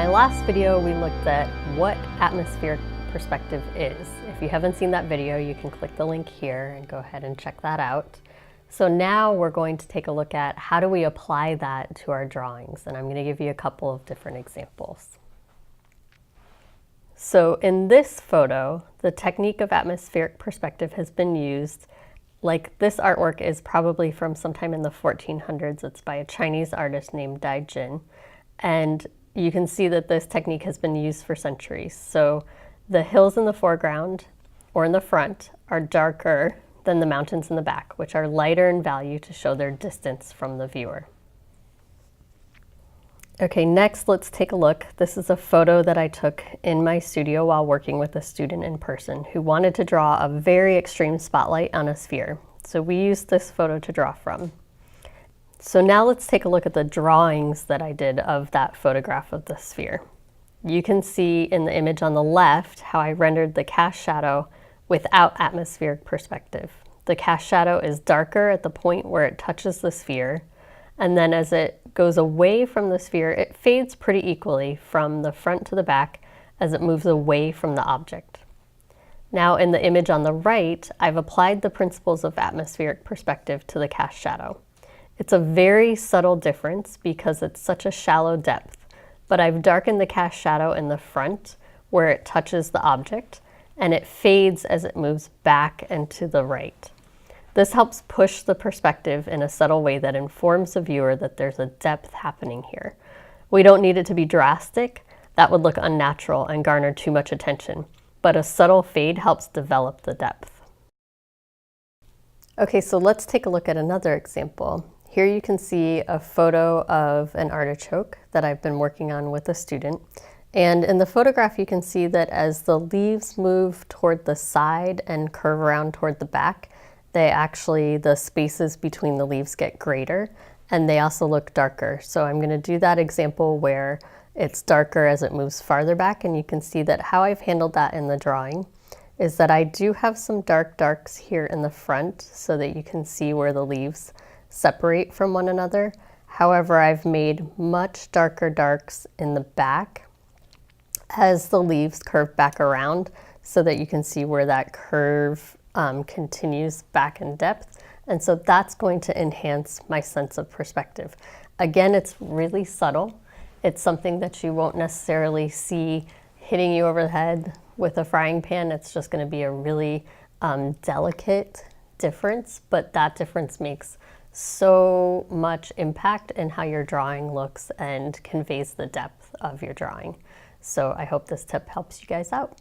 my last video, we looked at what atmospheric perspective is. If you haven't seen that video, you can click the link here and go ahead and check that out. So now we're going to take a look at how do we apply that to our drawings, and I'm going to give you a couple of different examples. So in this photo, the technique of atmospheric perspective has been used. Like, this artwork is probably from sometime in the 1400s. It's by a Chinese artist named Dai Jin. And you can see that this technique has been used for centuries. So the hills in the foreground or in the front are darker than the mountains in the back, which are lighter in value to show their distance from the viewer. Okay, next let's take a look. This is a photo that I took in my studio while working with a student in person who wanted to draw a very extreme spotlight on a sphere. So we used this photo to draw from. So now let's take a look at the drawings that I did of that photograph of the sphere. You can see in the image on the left how I rendered the cast shadow without atmospheric perspective. The cast shadow is darker at the point where it touches the sphere, and then as it goes away from the sphere, it fades pretty equally from the front to the back as it moves away from the object. Now in the image on the right, I've applied the principles of atmospheric perspective to the cast shadow. It's a very subtle difference because it's such a shallow depth, but I've darkened the cast shadow in the front where it touches the object, and it fades as it moves back and to the right. This helps push the perspective in a subtle way that informs the viewer that there's a depth happening here. We don't need it to be drastic. That would look unnatural and garner too much attention, but a subtle fade helps develop the depth. Okay, so let's take a look at another example. Here you can see a photo of an artichoke that I've been working on with a student. And in the photograph, you can see that as the leaves move toward the side and curve around toward the back, the spaces between the leaves get greater, and they also look darker. So I'm going to do that example where it's darker as it moves farther back, and you can see that how I've handled that in the drawing is that I do have some darks here in the front so that you can see where the leaves separate from one another. However, I've made much darker darks in the back as the leaves curve back around so that you can see where that curve continues back in depth. And so that's going to enhance my sense of perspective. Again, it's really subtle. It's something that you won't necessarily see hitting you over the head with a frying pan. It's just going to be a really delicate difference, but that difference makes so much impact in how your drawing looks and conveys the depth of your drawing. So I hope this tip helps you guys out.